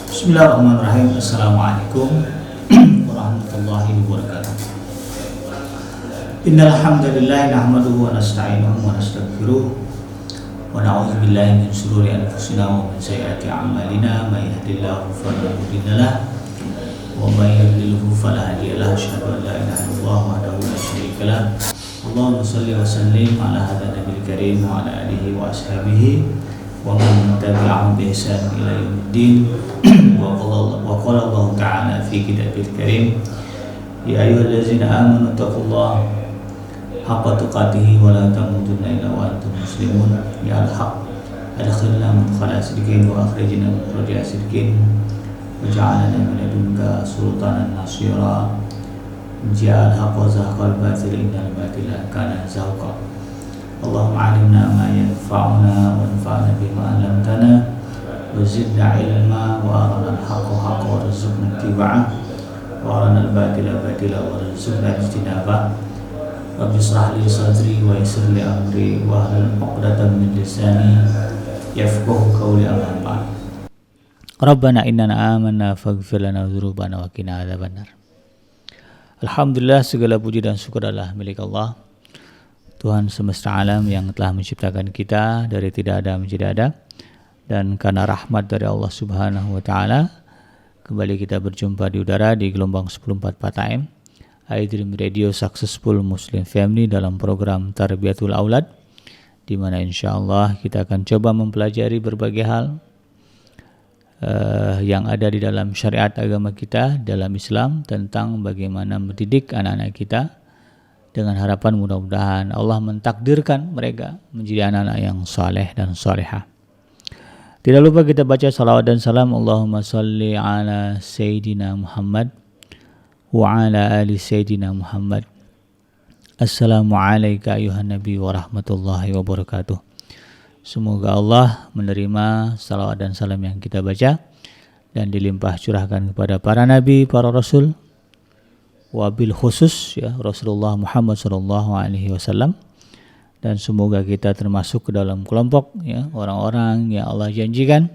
Bismillahirrahmanirrahim. Assalamualaikum warahmatullahi wabarakatuh. Innal hamdalillah nahmaduhu wa nasta'inuhu wa nastaghfiruh wa na'udzu billahi min shururi anfusina wa min sayyiati a'malina may yahdihillahu fala mudilla lahu wa may yudlilhu fala hadiya lahu. Asyhadu an la ilaha illallah wahdahu la syarika lahu. Allahumma shalli wa sallim ala hadzal nabiyil karim wa ala alihi wa ashabihi wa man tabi'ahum bi ihsan ila yaumiddin. Wa qala Allah ta'ala fi kitabil karim, ya ayyuhallazina amanu taqullaha haqqa tuqatih wa la tamutunna illa wa antum muslimun. Ya al-haq adkhilna mudkhala sidqin wa akhrijna mukhraja sidqin waj'alna min ladunka sultanan nasira. Ja'al haqqa zahqal batil innal batila kana zahuqa. Allahumma alimna ma yanfa'una wa anfa'na bima 'allamtana wa zidna ilma wa arina al-haqqa haqqa warzuqna ittiba'ah wa arina al-batila batila warzuqna ijtinabah. Rabbi shrah li sadri wa yassir li amri wa hlul 'uqdatam min lisani yafqahu qawli. Amma ba'd. Rabbana innana amanna faghfir lana dzunubana wa qina adzabannar. Alhamdulillah, segala puji dan syukur adalah milik Allah, Tuhan semesta alam yang telah menciptakan kita dari tidak ada menjadi ada. Dan karena rahmat dari Allah Subhanahu wa taala, kembali kita berjumpa di udara di gelombang 1044 AM iDream Radio Successful Muslim Family dalam program Tarbiyatul Aulad, di mana insyaallah kita akan coba mempelajari berbagai hal yang ada di dalam syariat agama kita, dalam Islam, tentang bagaimana mendidik anak-anak kita, dengan harapan mudah-mudahan Allah mentakdirkan mereka menjadi anak-anak yang saleh dan salehah. Tidak lupa kita baca salawat dan salam Allahumma salli ala Sayyidina Muhammad wa ala ali Sayyidina Muhammad. Assalamualaikum ayuhan Nabi wa rahmatullahi wabarakatuh. Semoga Allah menerima salawat dan salam yang kita baca dan dilimpah curahkan kepada para nabi, para rasul, wabil khusus ya Rasulullah Muhammad sallallahu alaihi wasallam. Dan semoga kita termasuk ke dalam kelompok ya orang-orang yang Allah janjikan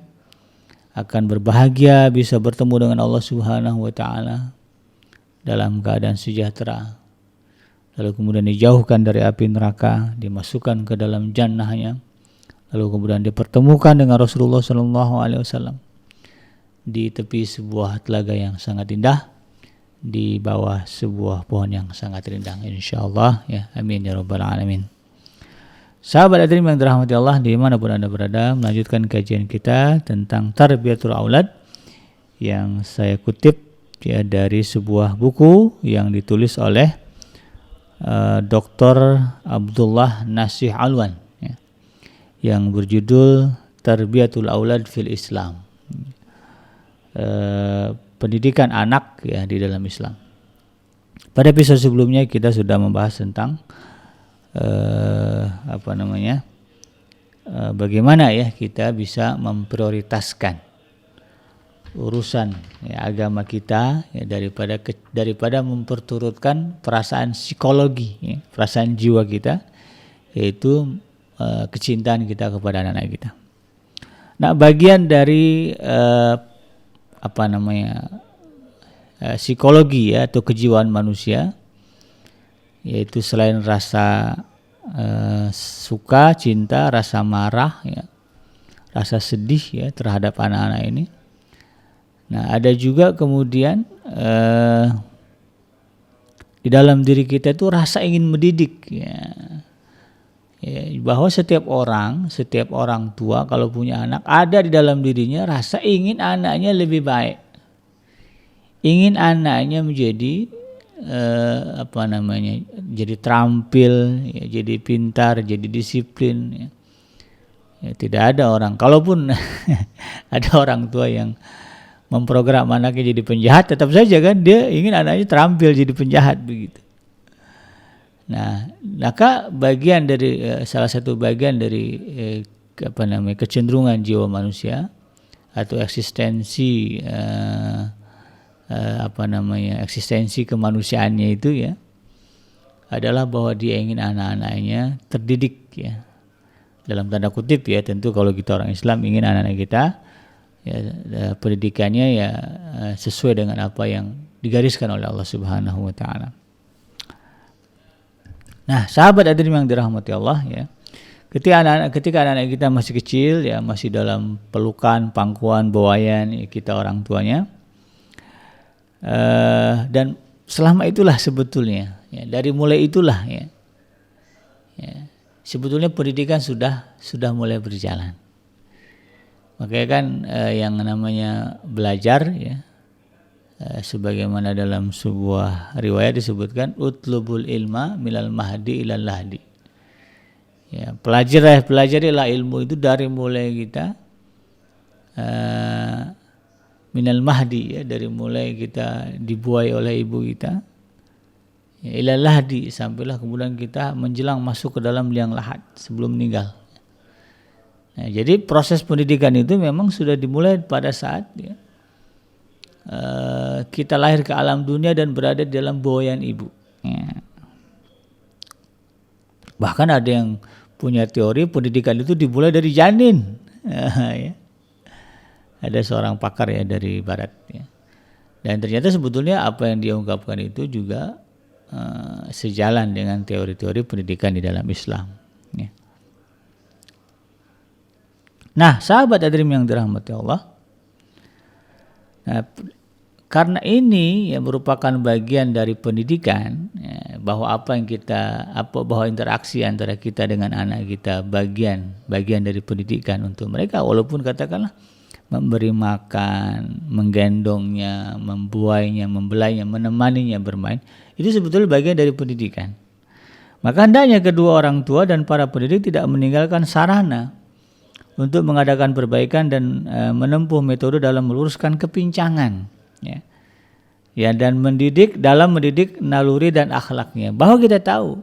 akan berbahagia bisa bertemu dengan Allah Subhanahu wa taala dalam keadaan sejahtera, lalu kemudian dijauhkan dari api neraka, dimasukkan ke dalam jannahnya, lalu kemudian dipertemukan dengan Rasulullah sallallahu alaihi wasallam di tepi sebuah telaga yang sangat indah, di bawah sebuah pohon yang sangat rindang insyaallah ya. Amin ya rabbal alamin. Sahabat iDream yang dirahmati Allah dimanapun Anda berada, melanjutkan kajian kita tentang Tarbiyatul Aulad yang saya kutip ya dari sebuah buku yang ditulis oleh Dr. Abdullah Nasih Alwan ya, yang berjudul Tarbiyatul Aulad fil Islam, pendidikan anak ya di dalam Islam. Pada episode sebelumnya kita sudah membahas tentang bagaimana ya kita bisa memprioritaskan urusan ya, agama kita ya, daripada memperturutkan perasaan psikologi ya, perasaan jiwa kita, yaitu kecintaan kita kepada anak-anak kita. Nah, bagian dari psikologi ya atau kejiwaan manusia, yaitu selain rasa suka, cinta, rasa marah ya, rasa sedih ya terhadap anak-anak ini. Nah, ada juga kemudian di dalam diri kita itu rasa ingin mendidik ya. Bahwa setiap orang tua kalau punya anak, ada di dalam dirinya rasa ingin anaknya lebih baik, ingin anaknya menjadi jadi terampil ya, jadi pintar, jadi disiplin ya. Tidak ada orang, kalaupun ada orang tua yang memprogram anaknya jadi penjahat, tetap saja kan dia ingin anaknya terampil jadi penjahat begitu. Nah, maka salah satu bagian dari kecenderungan jiwa manusia atau eksistensi eksistensi kemanusiaannya itu ya adalah bahwa dia ingin anak-anaknya terdidik ya, dalam tanda kutip ya, tentu kalau kita orang Islam ingin anak-anak kita ya, pendidikannya ya sesuai dengan apa yang digariskan oleh Allah Subhanahu wa taala. Nah, sahabat hadirin yang dirahmati Allah ya. Ketika anak-anak kita masih kecil ya, masih dalam pelukan, pangkuan, bawaian ya, kita orang tuanya. Dan selama itulah sebetulnya ya, dari mulai itulah ya, sebetulnya pendidikan sudah mulai berjalan. Makanya kan yang namanya belajar ya, sebagaimana dalam sebuah riwayat disebutkan utlubul ilma milal mahdi ilal lahdi. Ya, pelajarilah ilmu itu dari mulai kita minal mahdi ya, dari mulai kita dibuai oleh ibu kita ya, ilal lahdi, sampailah kemudian kita menjelang masuk ke dalam liang lahat sebelum meninggal. Nah, jadi proses pendidikan itu memang sudah dimulai pada saat ya, kita lahir ke alam dunia dan berada di dalam buayan ibu ya. Bahkan ada yang punya teori pendidikan itu dimulai dari janin ya. Ada seorang pakar ya dari barat ya. Dan ternyata sebetulnya apa yang dia ungkapkan itu juga sejalan dengan teori-teori pendidikan di dalam Islam ya. Nah, sahabat hadirin yang dirahmati Allah, nah, karena ini ya merupakan bagian dari pendidikan ya, bahwa bahwa interaksi antara kita dengan anak kita bagian dari pendidikan untuk mereka, walaupun katakanlah memberi makan, menggendongnya, membuainya, membelainya, menemaninya bermain, itu sebetulnya bagian dari pendidikan. Maka hendaknya kedua orang tua dan para pendidik tidak meninggalkan sarana untuk mengadakan perbaikan dan menempuh metode dalam meluruskan kepincangan ya. Ya, dan mendidik naluri dan akhlaknya. Bahwa kita tahu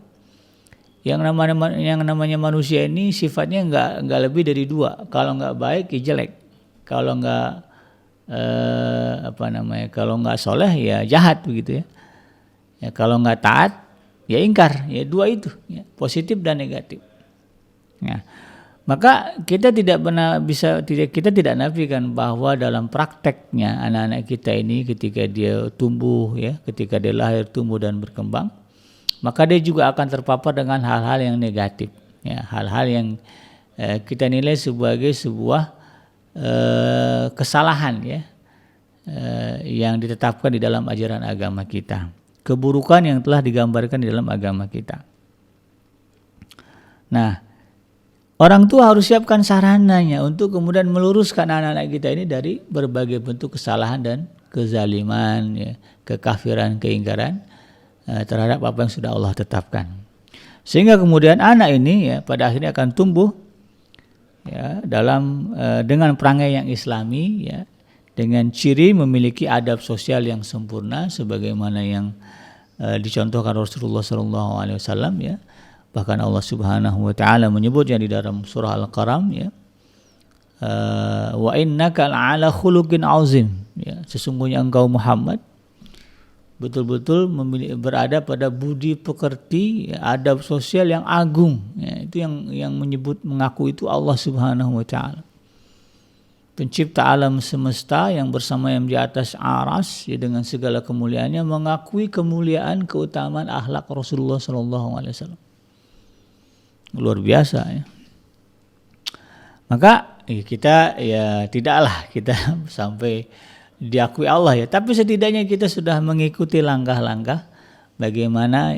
yang namanya manusia ini sifatnya enggak lebih dari dua. Kalau enggak baik ya jelek. Kalau enggak kalau enggak soleh ya jahat begitu ya. Ya kalau enggak taat ya ingkar. Ya dua itu ya, positif dan negatif. Ya. Maka kita tidak nafikan bahwa dalam prakteknya anak-anak kita ini ketika dia tumbuh ya, ketika dia lahir, tumbuh dan berkembang, maka dia juga akan terpapar dengan hal-hal yang negatif ya, hal-hal yang kita nilai sebagai sebuah kesalahan ya, yang ditetapkan di dalam ajaran agama kita, keburukan yang telah digambarkan di dalam agama kita. Nah, orang tua harus siapkan sarananya untuk kemudian meluruskan anak-anak kita ini dari berbagai bentuk kesalahan dan kezaliman, ya, kekafiran, keingkaran terhadap apa yang sudah Allah tetapkan. Sehingga kemudian anak ini ya pada akhirnya akan tumbuh ya dengan perangai yang Islami ya, dengan ciri memiliki adab sosial yang sempurna sebagaimana yang dicontohkan Rasulullah SAW ya. Bahkan Allah Subhanahu wa taala menyebutnya di dalam surah Al-Qalam ya. Wa innaka la'ala khuluqin azim ya, sesungguhnya engkau Muhammad betul-betul berada pada budi pekerti ya, adab sosial yang agung ya, itu yang mengaku itu Allah Subhanahu wa taala, pencipta alam semesta yang bersama yang di atas aras ya, dengan segala kemuliaannya, mengakui kemuliaan keutamaan akhlak Rasulullah SAW. Luar biasa ya. Maka kita ya tidaklah kita sampai diakui Allah ya, tapi setidaknya kita sudah mengikuti langkah-langkah bagaimana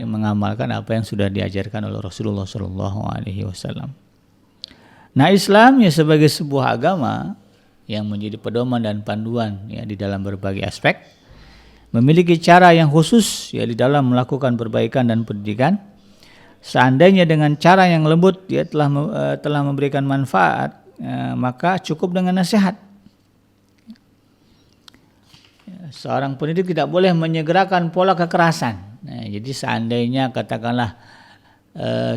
mengamalkan apa yang sudah diajarkan oleh Rasulullah SAW. Nah, Islam ya sebagai sebuah agama yang menjadi pedoman dan panduan ya di dalam berbagai aspek, memiliki cara yang khusus ya di dalam melakukan perbaikan dan pendidikan. Seandainya dengan cara yang lembut dia telah memberikan manfaat, maka cukup dengan nasihat. Seorang pendidik tidak boleh menyegerakan pola kekerasan. Nah, jadi seandainya katakanlah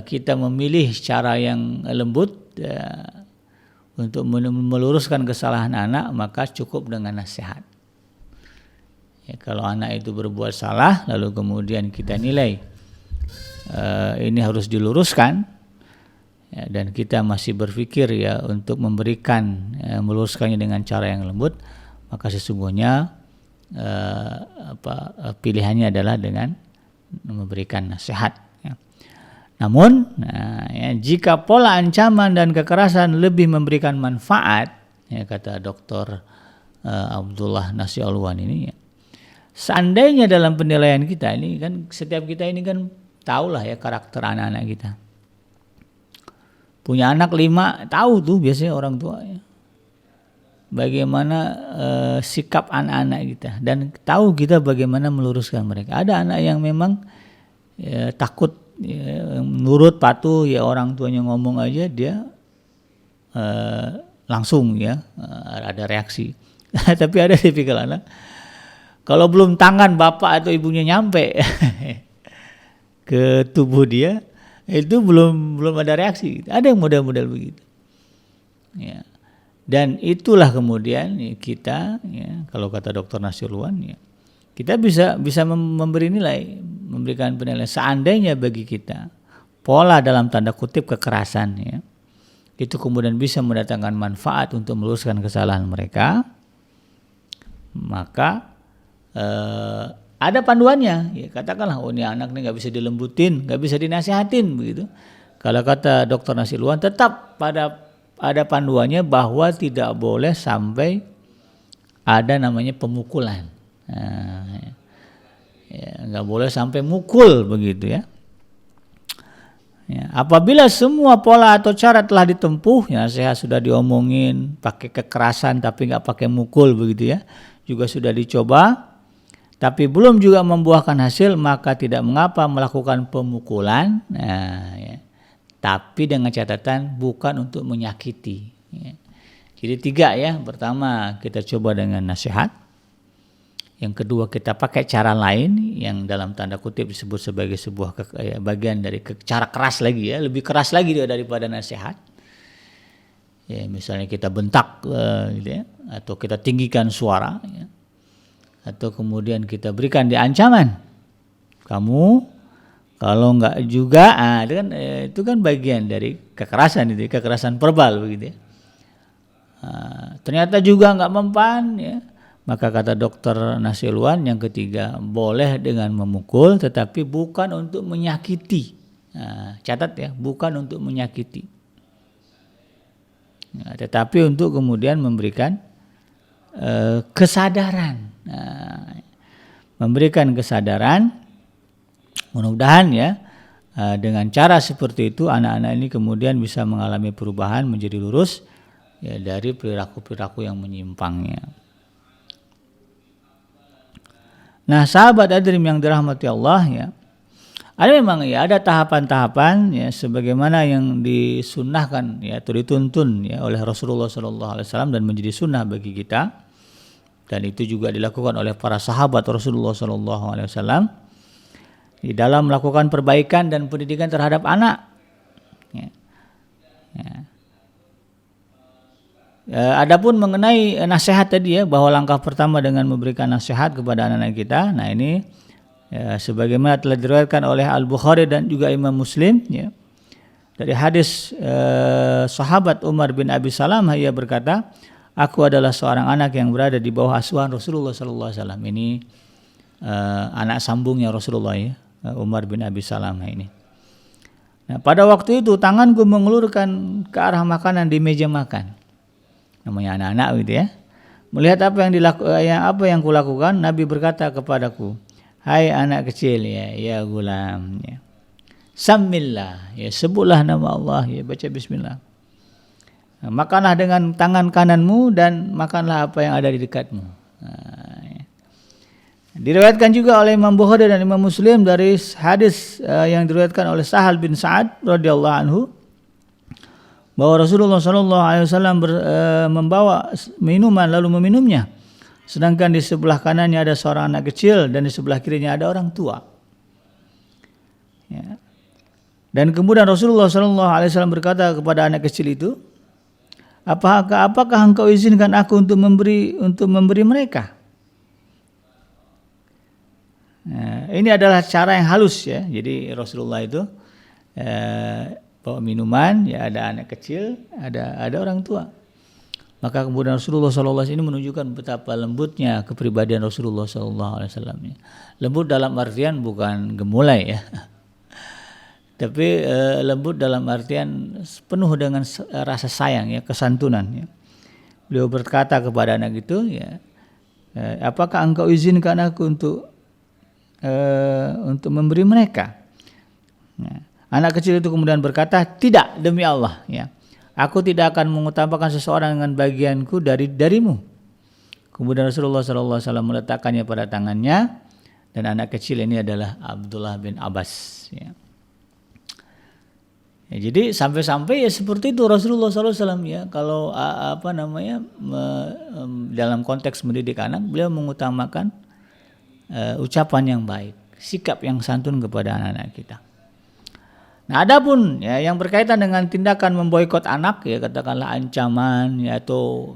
kita memilih cara yang lembut untuk meluruskan kesalahan anak, maka cukup dengan nasihat. Ya, kalau anak itu berbuat salah lalu kemudian kita nilai ini harus diluruskan ya, dan kita masih berpikir ya untuk memberikan meluruskannya dengan cara yang lembut, maka sesungguhnya pilihannya adalah dengan memberikan nasihat. Ya. Namun jika pola ancaman dan kekerasan lebih memberikan manfaat, ya, kata Dr. Abdullah Nasir Alwan ini, ya, seandainya dalam penilaian kita ini kan, setiap kita ini kan tahulah ya karakter anak-anak kita. Punya anak 5, tahu tuh biasanya orang tua ya, bagaimana sikap anak-anak kita, dan tahu kita bagaimana meluruskan mereka. Ada anak yang memang takut, nurut, patuh, ya orang tuanya ngomong aja dia langsung ya ada reaksi. Tapi ada tipikal anak, kalau belum tangan bapak atau ibunya nyampe ke tubuh dia, itu belum ada reaksi. Ada yang model-model begitu. Ya. Dan itulah kemudian ya, kita ya, kalau kata Dr. Nasir Alwan ya, kita bisa memberi nilai, memberikan penilaian seandainya bagi kita pola dalam tanda kutip kekerasan ya, itu kemudian bisa mendatangkan manfaat untuk meluruskan kesalahan mereka, maka ada panduannya ya, katakanlah ini anak nih nggak bisa dilembutin, nggak bisa dinasihatin begitu. Kalau kata Dr. Nasir Alwan, tetap ada panduannya bahwa tidak boleh sampai ada namanya pemukulan. Nggak boleh sampai mukul begitu ya. Ya, apabila semua pola atau cara telah ditempuh, ya saya sudah diomongin pakai kekerasan tapi nggak pakai mukul begitu ya, juga sudah dicoba, tapi belum juga membuahkan hasil, maka tidak mengapa melakukan pemukulan. Nah, ya. Tapi dengan catatan bukan untuk menyakiti. Ya. Jadi 3 ya, pertama kita coba dengan nasihat. Yang kedua kita pakai cara lain yang dalam tanda kutip disebut sebagai sebuah bagian dari cara keras lagi ya, lebih keras lagi daripada nasihat. Ya, misalnya kita bentak gitu ya, atau kita tinggikan suara ya. Atau kemudian kita berikan di ancaman. Kamu kalau enggak juga itu kan bagian dari kekerasan itu, kekerasan verbal begitu ya. Ternyata juga enggak mempan ya. Maka kata Dr. Nasir Alwan yang ketiga, boleh dengan memukul tetapi bukan untuk menyakiti. Catat ya, bukan untuk menyakiti. Tetapi untuk kemudian memberikan kesadaran. Memberikan kesadaran, mudah-mudahan ya dengan cara seperti itu anak-anak ini kemudian bisa mengalami perubahan menjadi lurus ya dari perilaku-perilaku yang menyimpangnya. Nah, sahabat Adrim yang dirahmati Allah ya, ada memang ya ada tahapan-tahapan ya sebagaimana yang disunnahkan ya atau dituntun ya oleh Rasulullah SAW dan menjadi sunnah bagi kita, dan itu juga dilakukan oleh para sahabat Rasulullah SAW di dalam melakukan perbaikan dan pendidikan terhadap anak. Ya. Ya. Adapun mengenai nasihat tadi ya, bahwa langkah pertama dengan memberikan nasihat kepada anak-anak kita. Nah ini ya, sebagaimana telah diriwayatkan oleh Al-Bukhari dan juga Imam Muslim ya, dari hadis sahabat Umar bin Abi Salamah, ia berkata, aku adalah seorang anak yang berada di bawah asuhan Rasulullah SAW. Ini anak sambungnya Rasulullah ya, Umar bin Abi Salamah ini. Nah, pada waktu itu tanganku mengulurkan ke arah makanan di meja makan. Namanya anak-anak gitu ya. Melihat apa yang kulakukan, Nabi berkata kepadaku, hai anak kecil ya gulam ya. Samillah ya, sebutlah nama Allah ya, baca bismillah. Nah, makanlah dengan tangan kananmu dan makanlah apa yang ada di dekatmu. Nah, ya. Diriwayatkan juga oleh Imam Bukhari dan Imam Muslim dari hadis yang diriwayatkan oleh Sahal bin Sa'ad radhiyallahu anhu, bahwa Rasulullah SAW membawa minuman lalu meminumnya, sedangkan di sebelah kanannya ada seorang anak kecil dan di sebelah kirinya ada orang tua. Ya. Dan kemudian Rasulullah SAW berkata kepada anak kecil itu, apakah engkau izinkan aku untuk memberi mereka? Nah, ini adalah cara yang halus ya. Jadi Rasulullah itu bawa minuman, ya ada anak kecil, ada orang tua. Maka kemudian Rasulullah SAW ini menunjukkan betapa lembutnya kepribadian Rasulullah SAW. Lembut dalam artian bukan gemulai ya, tapi lembut dalam artian penuh dengan rasa sayang ya, kesantunan ya. Beliau berkata kepada anak itu ya, apakah engkau izinkan aku untuk memberi mereka? Nah, anak kecil itu kemudian berkata, tidak, demi Allah ya. Aku tidak akan mengutamakan seseorang dengan bagianku darimu. Kemudian Rasulullah SAW meletakkannya pada tangannya, dan anak kecil ini adalah Abdullah bin Abbas. Ya. Ya, jadi sampai-sampai ya seperti itu Rasulullah SAW ya. Kalau dalam konteks mendidik anak, beliau mengutamakan ucapan yang baik, sikap yang santun kepada anak-anak kita. Nah, adapun ya yang berkaitan dengan tindakan memboikot anak ya, katakanlah ancaman ya, atau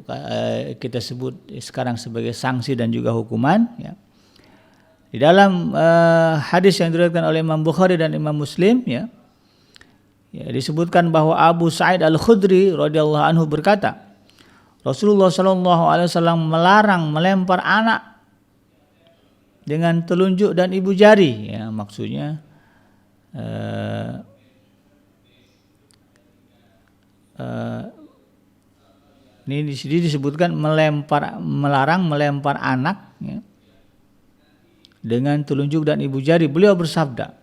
kita sebut sekarang sebagai sanksi dan juga hukuman ya. Di dalam hadis yang diriwayatkan oleh Imam Bukhari dan Imam Muslim ya, disebutkan bahwa Abu Sa'id Al-Khudri radhiyallahu anhu berkata, Rasulullah SAW melarang melempar anak dengan telunjuk dan ibu jari ya, maksudnya ini di sini disebutkan melarang melempar anak ya, dengan telunjuk dan ibu jari. Beliau bersabda,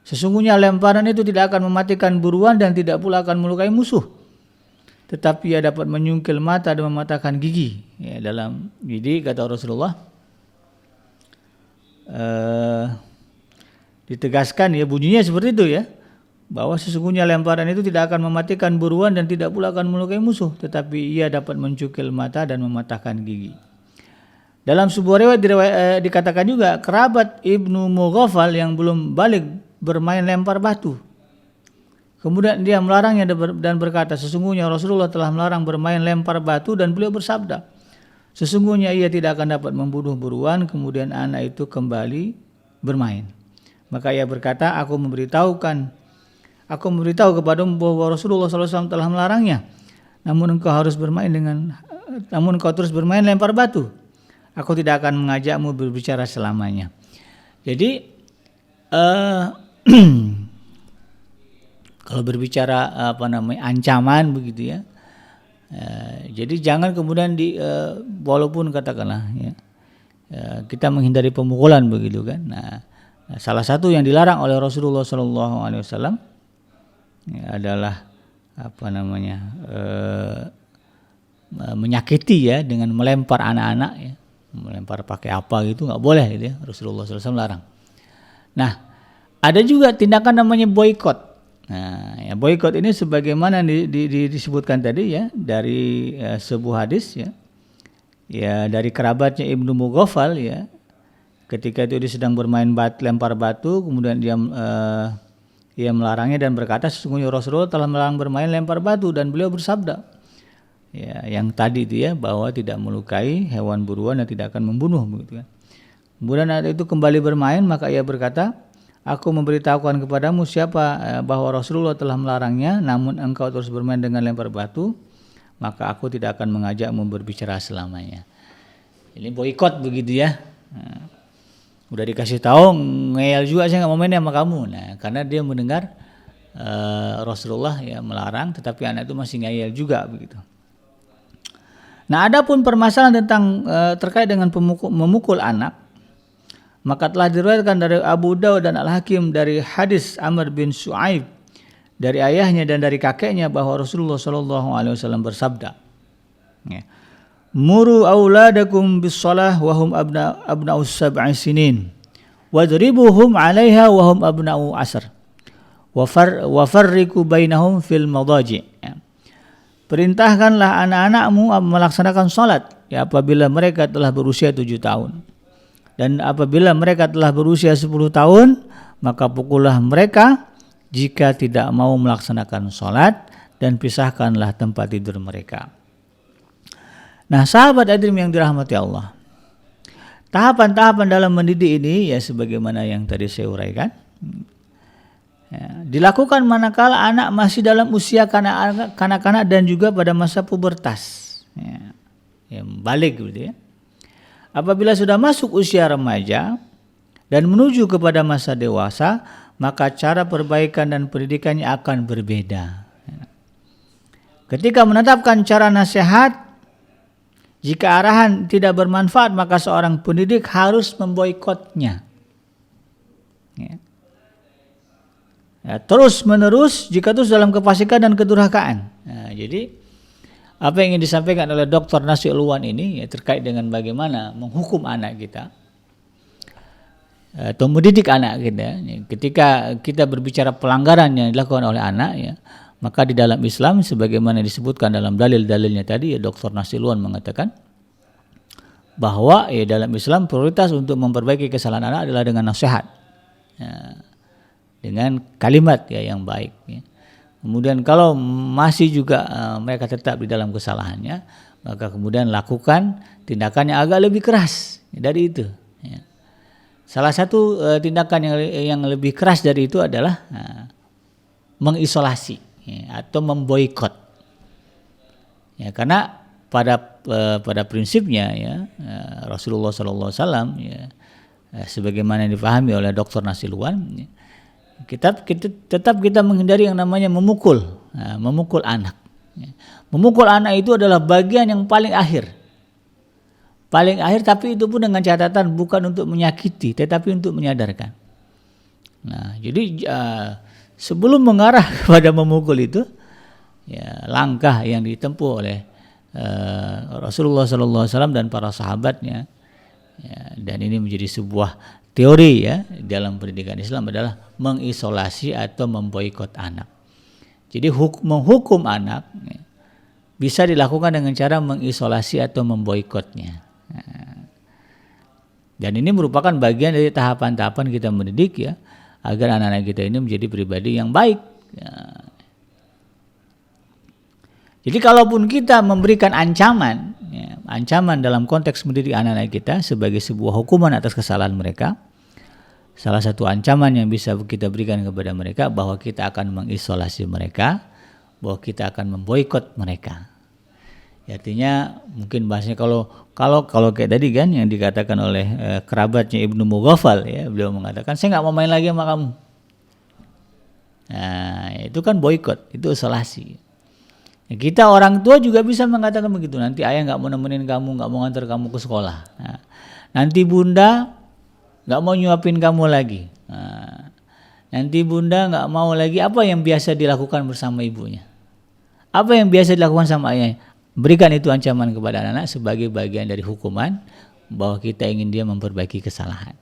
sesungguhnya lemparan itu tidak akan mematikan buruan dan tidak pula akan melukai musuh, tetapi ia dapat menyungkil mata dan mematahkan gigi ya, dalam jadi kata Rasulullah ditegaskan ya, bunyinya seperti itu ya, bahwa sesungguhnya lemparan itu tidak akan mematikan buruan dan tidak pula akan melukai musuh, tetapi ia dapat mencukil mata dan mematahkan gigi. Dalam sebuah riwayat dikatakan juga kerabat Ibnu Mughaffal yang belum balik bermain lempar batu. Kemudian dia melarangnya dan berkata, sesungguhnya Rasulullah telah melarang bermain lempar batu, dan beliau bersabda, sesungguhnya ia tidak akan dapat membunuh buruan. Kemudian anak itu kembali bermain. Maka ia berkata, aku memberitahu kepadamu bahwa Rasulullah SAW telah melarangnya. Namun engkau terus bermain lempar batu. Aku tidak akan mengajakmu berbicara selamanya. Jadi kalau berbicara ancaman begitu ya. Jadi jangan kemudian walaupun katakanlah ya, kita menghindari pemukulan begitu kan. Nah, salah satu yang dilarang oleh Rasulullah SAW ya, adalah menyakiti ya, dengan melempar anak-anak ya, melempar pakai apa gitu nggak boleh gitu ya, Rasulullah SAW larang. Nah, ada juga tindakan namanya boikot. Nah, ya boikot ini sebagaimana disebutkan tadi ya, dari sebuah hadis ya, dari kerabatnya Ibnu Mughaffal ya, ketika itu dia sedang bermain lempar batu, kemudian dia melarangnya dan berkata, sesungguhnya Rasulullah telah melarang bermain lempar batu, dan beliau bersabda ya, yang tadi itu ya, bahwa tidak melukai hewan buruan dan tidak akan membunuh begitu kan. Kemudian anak itu kembali bermain, maka ia berkata, aku memberitahukan kepadamu bahwa Rasulullah telah melarangnya, namun engkau terus bermain dengan lempar batu, maka aku tidak akan mengajakmu berbicara selamanya. Ini boikot begitu ya. Nah, udah dikasih tahu, ngeyel juga, saya nggak mau main sama kamu. Nah, karena dia mendengar Rasulullah ya melarang, tetapi anak itu masih ngeyel juga begitu. Nah, adapun permasalahan tentang terkait dengan memukul anak, maka telah diriwayatkan dari Abu Daud dan Al-Hakim dari hadis Amr bin Shu'aib dari ayahnya dan dari kakeknya bahwa Rasulullah SAW bersabda, ya, muru auladakum bis-shalah wa hum abna'us sab'i sinin wadribuhum 'alaiha wa hum abna'u 'ashr wa farriqu bainahum fil madaji'. Ya. Perintahkanlah anak-anakmu melaksanakan salat ya, apabila mereka telah berusia 7 tahun. Dan apabila mereka telah berusia 10 tahun, maka pukullah mereka jika tidak mau melaksanakan sholat, dan pisahkanlah tempat tidur mereka. Nah, sahabat hadirin yang dirahmati Allah, tahapan-tahapan dalam mendidik ini ya sebagaimana yang tadi saya uraikan. Ya, dilakukan manakala anak masih dalam usia kanak-kanak dan juga pada masa pubertas. Ya, balik gitu ya. Apabila sudah masuk usia remaja dan menuju kepada masa dewasa, maka cara perbaikan dan pendidikannya akan berbeda. Ketika menetapkan cara nasihat, jika arahan tidak bermanfaat, maka seorang pendidik harus memboikotnya. Ya, terus menerus jika terus dalam kefasikan dan kedurhakaan. Nah, jadi apa yang ingin disampaikan oleh Dr. Nasih Alwan ini ya, terkait dengan bagaimana menghukum anak kita atau mendidik anak kita. Ya, ketika kita berbicara pelanggaran yang dilakukan oleh anak, ya, maka di dalam Islam sebagaimana disebutkan dalam dalil-dalilnya tadi, ya, Dr. Nasih Alwan mengatakan bahwa ya, dalam Islam prioritas untuk memperbaiki kesalahan anak adalah dengan nasihat. Ya, dengan kalimat ya yang baik. Ya. Kemudian kalau masih juga mereka tetap di dalam kesalahannya, maka kemudian lakukan tindakan yang agak lebih keras dari itu. Ya. Salah satu tindakan yang lebih keras dari itu adalah mengisolasi ya, atau memboikot. Ya, karena pada prinsipnya ya Rasulullah SAW ya, sebagaimana dipahami oleh Dr. Nasih Alwan, ya, kita tetap menghindari yang namanya memukul anak. Memukul anak itu adalah bagian yang paling akhir, tapi itu pun dengan catatan bukan untuk menyakiti, tetapi untuk menyadarkan. Nah, jadi sebelum mengarah kepada memukul itu, ya, langkah yang ditempuh oleh Rasulullah SAW dan para sahabatnya, ya, dan ini menjadi sebuah teori ya dalam pendidikan Islam adalah mengisolasi atau memboikot anak. Jadi menghukum anak ya, bisa dilakukan dengan cara mengisolasi atau memboikotnya. Dan ini merupakan bagian dari tahapan-tahapan kita mendidik ya agar anak-anak kita ini menjadi pribadi yang baik. Ya. Jadi kalaupun kita memberikan ancaman, ya, ancaman dalam konteks mendidik anak-anak kita sebagai sebuah hukuman atas kesalahan mereka, salah satu ancaman yang bisa kita berikan kepada mereka bahwa kita akan mengisolasi mereka, bahwa kita akan memboikot mereka. Ya, artinya mungkin bahasanya kalau kayak tadi kan yang dikatakan oleh kerabatnya Ibnu Mughaffal ya, beliau mengatakan saya nggak mau main lagi sama kamu. Nah, itu kan boikot, itu isolasi. Ya, kita orang tua juga bisa mengatakan begitu. Nanti ayah nggak mau nemenin kamu, nggak mau ngantar kamu ke sekolah. Nah, nanti bunda nggak mau nyuapin kamu lagi. Nah, nanti bunda nggak mau lagi apa yang biasa dilakukan bersama ibunya. Apa yang biasa dilakukan sama ayahnya. Berikan itu ancaman kepada anak-anak sebagai bagian dari hukuman bahwa kita ingin dia memperbaiki kesalahan.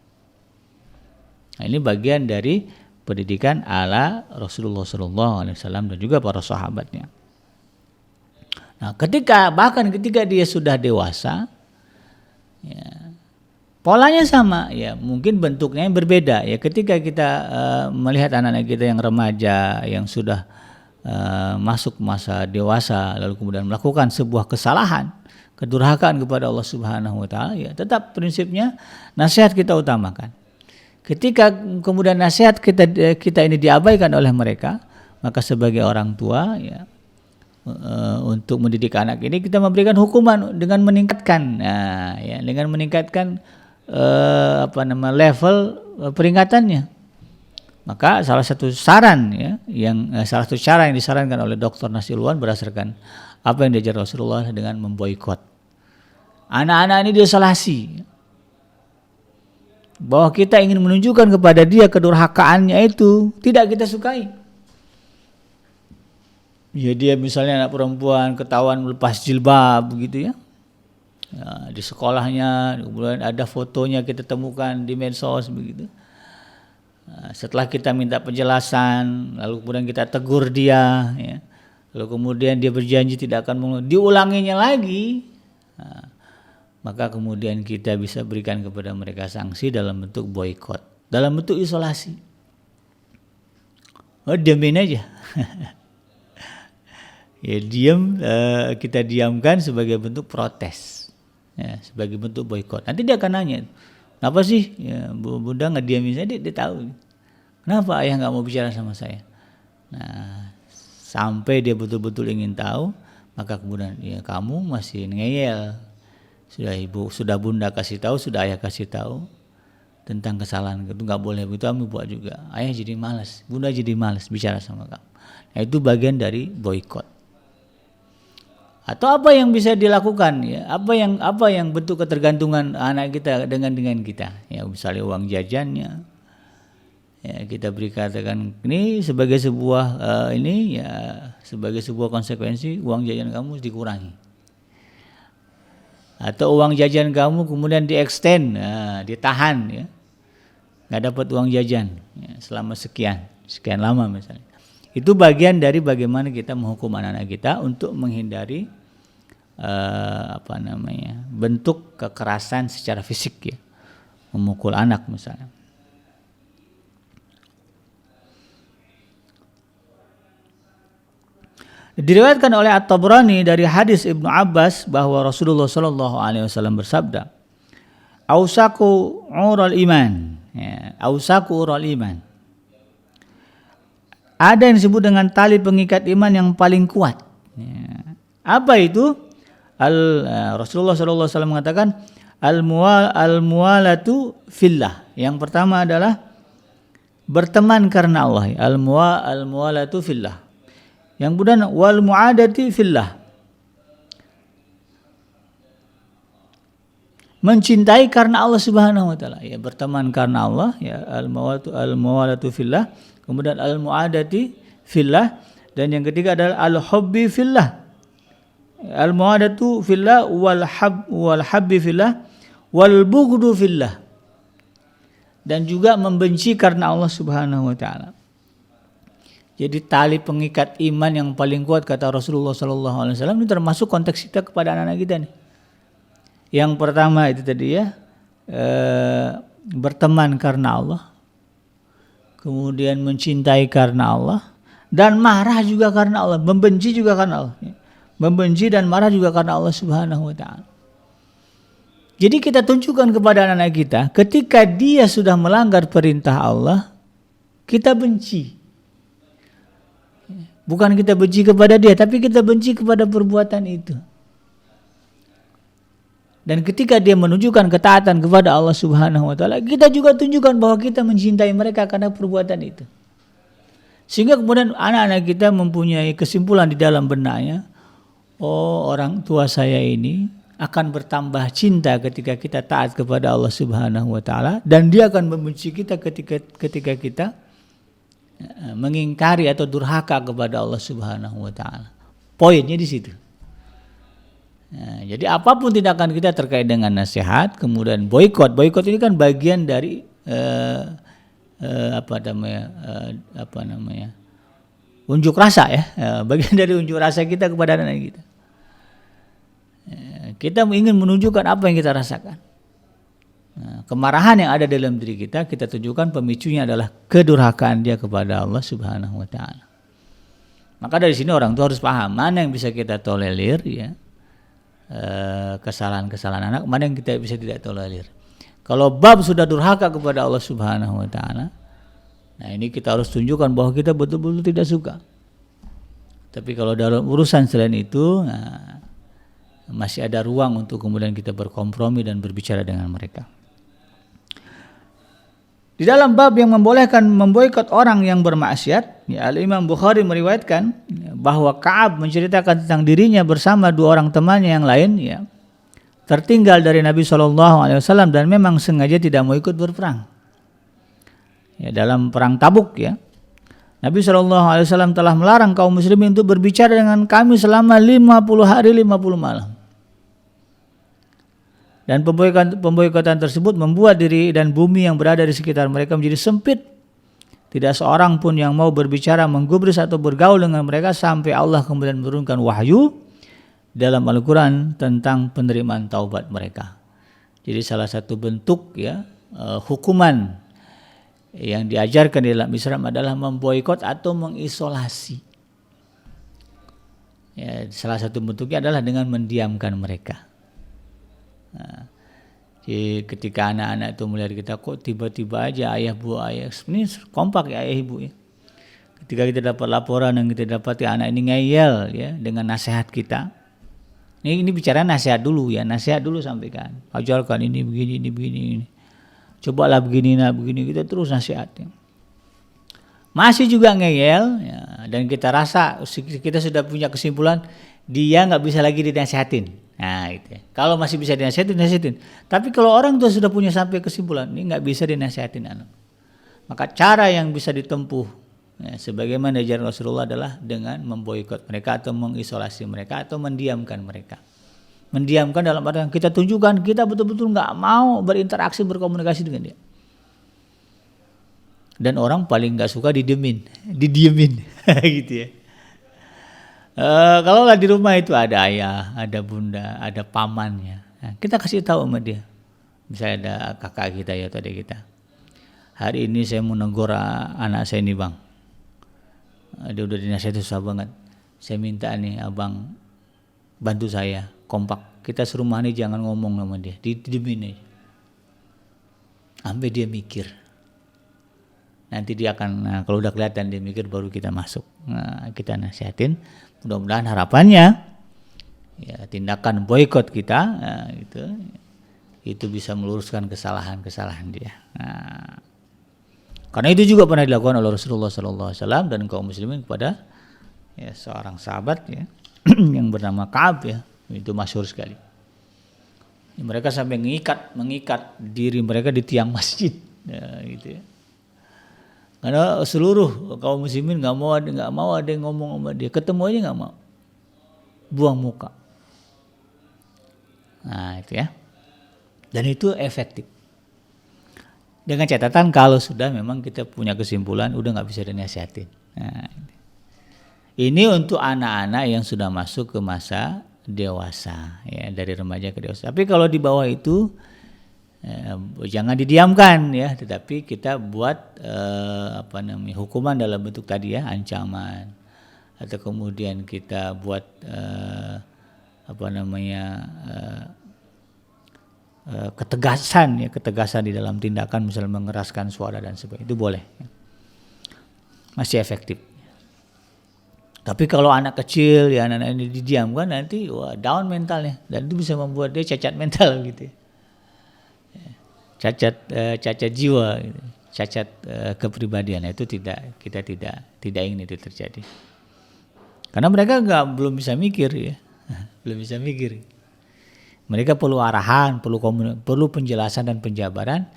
Nah, ini bagian dari pendidikan ala Rasulullah SAW dan juga para sahabatnya. Nah, bahkan ketika dia sudah dewasa, ya, polanya sama, ya mungkin bentuknya yang berbeda. Ya, ketika kita melihat anak-anak kita yang remaja, yang sudah masuk masa dewasa, lalu kemudian melakukan sebuah kesalahan, kedurhakaan kepada Allah Subhanahu Wa Taala, ya tetap prinsipnya nasihat kita utamakan. Ketika kemudian nasihat kita ini diabaikan oleh mereka, maka sebagai orang tua, ya, untuk mendidik anak ini kita memberikan hukuman dengan meningkatkan, dengan meningkatkan level peringatannya. Maka salah satu saran ya, salah satu cara yang disarankan oleh Dr. Nasih Alwan berdasarkan apa yang diajar Rasulullah dengan memboikot. Anak-anak ini diisolasi. Bahwa kita ingin menunjukkan kepada dia kedurhakaannya itu tidak kita sukai. Ya, dia misalnya anak perempuan ketahuan melepas jilbab begitu ya. Ya, di sekolahnya kemudian ada fotonya kita temukan di medsos begitu. Nah, setelah kita minta penjelasan, lalu kemudian kita tegur dia, ya. Lalu kemudian dia berjanji tidak akan diulanginya lagi. Nah, maka kemudian kita bisa berikan kepada mereka sanksi dalam bentuk boikot, dalam bentuk isolasi. Diamin aja. Ya, kita diamkan sebagai bentuk protes, ya, sebagai bentuk boikot. Nanti dia akan nanya, kenapa sih ya, bunda ngediamin saya? Dia tahu Kenapa ayah nggak mau bicara sama saya? Nah, sampai dia betul-betul ingin tahu, maka kemudian ya kamu masih ngeyel. Sudah bunda kasih tahu, sudah ayah kasih tahu tentang kesalahan itu nggak boleh begitu, kamu buat juga. Ayah jadi malas, bunda jadi malas bicara sama kamu. Nah, itu bagian dari boikot. Atau apa yang bisa dilakukan ya? Apa yang bentuk ketergantungan anak kita dengan kita? Ya misalnya uang jajannya. Ya, kita beri katakan ini sebagai sebuah sebagai sebuah konsekuensi uang jajan kamu dikurangi. Atau uang jajan kamu kemudian di-extend, ditahan ya. Nggak dapat uang jajan ya, selama sekian lama misalnya. Itu bagian dari bagaimana kita menghukum anak-anak kita untuk menghindari bentuk kekerasan secara fisik ya, memukul anak misalnya. Diriwayatkan oleh At-Tabrani dari hadis Ibnu Abbas bahwa Rasulullah Shallallahu Alaihi Wasallam bersabda, "Ausaku ural iman, ya, ausaku ural iman." Ada yang disebut dengan tali pengikat iman yang paling kuat. Ya. Apa itu? Rasulullah Shallallahu Alaihi Wasallam mengatakan, al-muwalatu fillah. Yang pertama adalah berteman karena Allah. Al-muwalatu fillah. Yang kemudian wal mu'adati fillah, mencintai karena Allah Subhanahu wa taala, ya berteman karena Allah ya, al mu'adatu fillah, kemudian al mu'adati fillah, dan yang ketiga adalah al hubbi fillah, al mu'adatu fillah wal habbi fillah wal bughdu fillah, dan juga membenci karena Allah Subhanahu wa taala. Jadi tali pengikat iman yang paling kuat kata Rasulullah SAW ini termasuk konteks kita kepada anak-anak kita nih. Yang pertama itu tadi ya, berteman karena Allah, kemudian mencintai karena Allah, dan marah juga karena Allah, membenci juga karena Allah, membenci dan marah juga karena Allah Subhanahu Wa Taala. Jadi kita tunjukkan kepada anak-anak kita, ketika dia sudah melanggar perintah Allah, kita benci. Bukan kita benci kepada dia, tapi kita benci kepada perbuatan itu. Dan ketika dia menunjukkan ketaatan kepada Allah Subhanahu wa taala, kita juga tunjukkan bahwa kita mencintai mereka karena perbuatan itu. Sehingga kemudian anak-anak kita mempunyai kesimpulan di dalam benaknya, oh, orang tua saya ini akan bertambah cinta ketika kita taat kepada Allah Subhanahu wa taala, dan dia akan membenci kita ketika kita mengingkari atau durhaka kepada Allah Subhanahu wa taala. Poinnya di situ. Nah, jadi apapun tindakan kita terkait dengan nasihat, kemudian boikot ini kan bagian dari unjuk rasa ya, bagian dari unjuk rasa kita kepada anak kita. Kita ingin menunjukkan apa yang kita rasakan. Nah, kemarahan yang ada dalam diri kita tunjukkan pemicunya adalah kedurhakaan dia kepada Allah Subhanahu wa taala. Maka dari sini orang tua harus paham mana yang bisa kita tolerir ya. Kesalahan-kesalahan anak, mana yang kita bisa tidak tolerir. Kalau bab sudah durhaka kepada Allah Subhanahu wa taala, nah ini kita harus tunjukkan bahwa kita betul-betul tidak suka. Tapi kalau dalam urusan selain itu, nah, masih ada ruang untuk kemudian kita berkompromi dan berbicara dengan mereka. Di dalam bab yang membolehkan memboikot orang yang bermaksiat, ya, Al-Imam Bukhari meriwayatkan bahwa Ka'ab menceritakan tentang dirinya bersama dua orang temannya yang lain, ya, tertinggal dari Nabi SAW dan memang sengaja tidak mau ikut berperang. Ya, dalam perang Tabuk, ya, Nabi SAW telah melarang kaum muslimin untuk berbicara dengan kami selama 50 hari 50 malam. Dan pemboikotan tersebut membuat diri dan bumi yang berada di sekitar mereka menjadi sempit. Tidak seorang pun yang mau berbicara, menggubris atau bergaul dengan mereka sampai Allah kemudian menurunkan wahyu dalam Al-Quran tentang penerimaan taubat mereka. Jadi salah satu bentuk ya hukuman yang diajarkan di dalam Islam adalah memboikot atau mengisolasi. Ya, salah satu bentuknya adalah dengan mendiamkan mereka. Nah, Jadi ketika anak-anak itu melihat kita kok tiba-tiba aja ayah ini kompak ya ayah ibu ya. Ketika kita dapat laporan yang kita dapati anak ini ngeyel ya dengan nasihat kita. Ini bicara nasihat dulu ya, nasihat dulu sampaikan. Ajarkan ini begini, ini begini, ini. Cobalah begini, begini, kita terus nasihatnya. Masih juga ngeyel ya, dan kita rasa kita sudah punya kesimpulan dia nggak bisa lagi dinasihatin. Nah itu ya. Kalau masih bisa dinasihatin. Tapi kalau orang tua sudah punya sampai kesimpulan ini nggak bisa dinasihatin anak, maka cara yang bisa ditempuh ya, sebagaimana ajaran Rasulullah adalah dengan memboikot mereka atau mengisolasi mereka atau mendiamkan mereka. Mendiamkan dalam artian kita tunjukkan kita betul-betul nggak mau berinteraksi berkomunikasi dengan dia. Dan orang paling nggak suka didiemin gitu ya. Kalau di rumah itu ada ayah, ada bunda, ada pamannya, nah, kita kasih tahu sama dia. Misalnya ada kakak kita ya atau adik kita. Hari ini saya mau negur anak saya ini bang. Dia udah dinasihati susah banget. Saya minta nih abang bantu saya kompak. Kita serumah nih jangan ngomong sama dia, didiemin aja. Sampai dia mikir. Nanti dia akan, kalau udah kelihatan dia mikir baru kita masuk. Nah, kita nasihatin. Mudah-mudahan harapannya ya tindakan boikot kita itu bisa meluruskan kesalahan-kesalahan dia. Nah, karena itu juga pernah dilakukan oleh Rasulullah SAW dan kaum muslimin kepada ya, seorang sahabat ya yang bernama Ka'ab ya, itu masyhur sekali. Mereka sampai mengikat diri mereka di tiang masjid ya, gitu ya. Karena seluruh kaum muslimin nggak mau ada yang ngomong sama dia, ketemu aja nggak mau, buang muka. Nah itu ya, dan itu efektif. Dengan catatan kalau sudah memang kita punya kesimpulan udah nggak bisa dinasihatin. Nah, ini untuk anak-anak yang sudah masuk ke masa dewasa, ya dari remaja ke dewasa. Tapi kalau di bawah itu jangan didiamkan ya, tetapi kita buat hukuman dalam bentuk tadi ya, ancaman, atau kemudian kita buat ketegasan di dalam tindakan, misalnya mengeraskan suara dan sebagainya, itu boleh, masih efektif. Tapi kalau anak kecil ya, anak-anak ini didiamkan nanti down mentalnya, dan itu bisa membuat dia cacat mental gitu ya. Cacat jiwa, cacat kepribadian, itu kita tidak ingin itu terjadi. Karena mereka belum bisa mikir ya, belum bisa mikir. Mereka perlu arahan, perlu penjelasan dan penjabaran,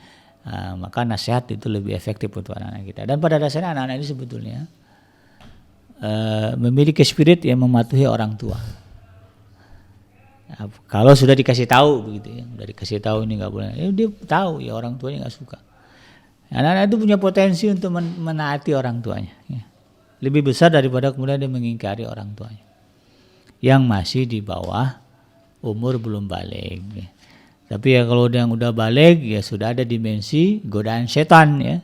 maka nasihat itu lebih efektif untuk anak-anak kita. Dan pada dasarnya anak-anak ini sebetulnya memiliki spirit yang mematuhi orang tua. Nah, kalau sudah dikasih tahu begitu ya, sudah dikasih tahu ini nggak boleh, dia tahu ya orang tuanya nggak suka. Anak-anak itu punya potensi untuk menaati orang tuanya, ya. Lebih besar daripada kemudian dia mengingkari orang tuanya yang masih di bawah umur belum balik. Ya. Tapi ya kalau yang udah balik ya sudah ada dimensi godaan setan ya,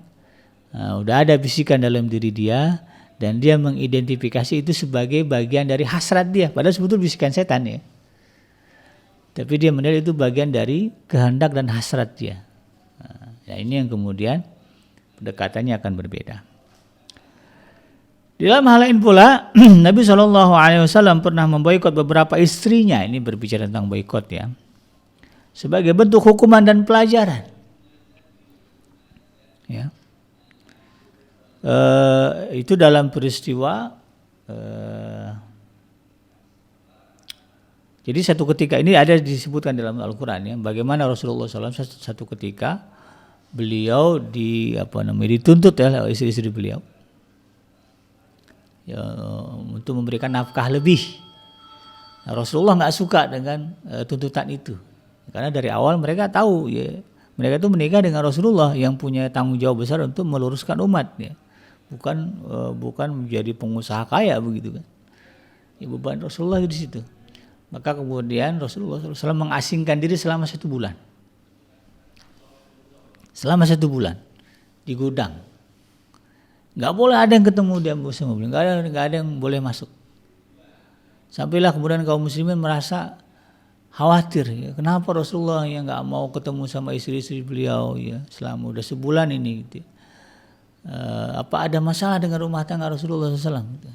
udah ada bisikan dalam diri dia dan dia mengidentifikasi itu sebagai bagian dari hasrat dia, padahal sebetulnya bisikan setan ya. Tapi dia menilai itu bagian dari kehendak dan hasrat dia. Nah, ini yang kemudian pendekatannya akan berbeda. Di dalam hal lain pula, Nabi SAW pernah memboikot beberapa istrinya. Ini berbicara tentang boikot ya, sebagai bentuk hukuman dan pelajaran. Ya, itu dalam peristiwa. Jadi satu ketika ini ada disebutkan dalam Al-Quran ya, bagaimana Rasulullah SAW satu ketika beliau dituntut ya istri-istri beliau ya, untuk memberikan nafkah lebih. Nah, Rasulullah nggak suka dengan tuntutan itu, karena dari awal mereka tahu ya, mereka itu menikah dengan Rasulullah yang punya tanggung jawab besar untuk meluruskan umat ya, bukan menjadi pengusaha kaya begitu kan. Ya, beban Rasulullah itu di situ. Maka kemudian Rasulullah SAW mengasingkan diri selama 1 bulan. Selama 1 bulan di gudang. Nggak boleh ada yang ketemu dia bersama beliau, nggak ada yang boleh masuk. Sampailah kemudian kaum muslimin merasa khawatir ya, kenapa Rasulullah yang nggak mau ketemu sama istri-istri beliau ya selama udah sebulan ini gitu. Apa ada masalah dengan rumah tangga Rasulullah SAW gitu.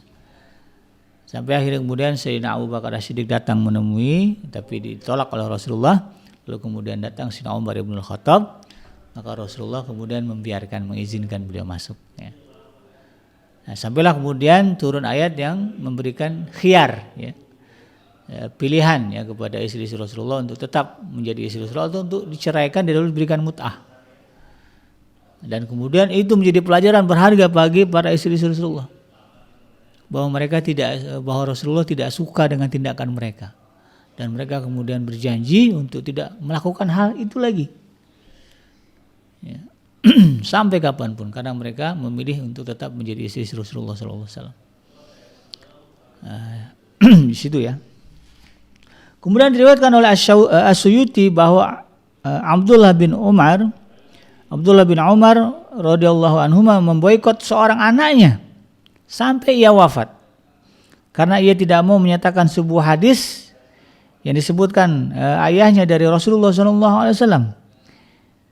Sampai akhirnya kemudian Sayyidina Abu Bakar As-Siddiq datang menemui, tapi ditolak oleh Rasulullah. Lalu kemudian datang Sayyidina Umar ibn al-Khattab, maka Rasulullah kemudian mengizinkan beliau masuk ya. Nah, sampailah kemudian turun ayat yang memberikan khiyar ya, pilihan ya kepada istri-istri Rasulullah untuk tetap menjadi istri Rasulullah atau untuk diceraikan dan lalu diberikan mut'ah. Dan kemudian itu menjadi pelajaran berharga bagi para istri-istri Rasulullah, bahwa Rasulullah tidak suka dengan tindakan mereka, dan mereka kemudian berjanji untuk tidak melakukan hal itu lagi ya. Sampai kapanpun, karena mereka memilih untuk tetap menjadi istri Rasulullah SAW. Di situ ya. Kemudian diriwayatkan oleh As-Suyuti bahwa Abdullah bin Umar radhiyallahu anhuma memboikot seorang anaknya sampai ia wafat, karena ia tidak mau menyatakan sebuah hadis yang disebutkan ayahnya dari Rasulullah SAW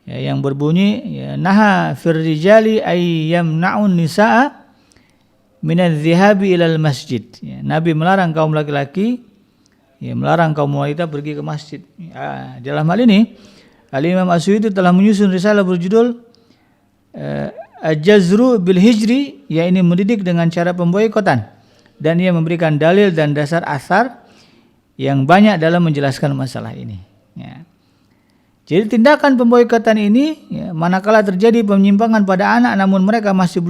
ya, yang berbunyi ya, naha fir rijali ay yamna'un nisaa min adh-dhahabi ilal masjid ya, Nabi melarang kaum laki-laki ya, melarang kaum wanita pergi ke masjid ya. Dalam hal ini Al-Imam As-Suyuti telah menyusun risalah berjudul Al-Jazru bil Hijri, yaitu mendidik dengan cara pemboikotan, dan ia memberikan dalil dan dasar asar yang banyak dalam menjelaskan masalah ini ya. Jadi tindakan pemboikotan ini ya, manakala terjadi penyimpangan pada anak namun mereka masih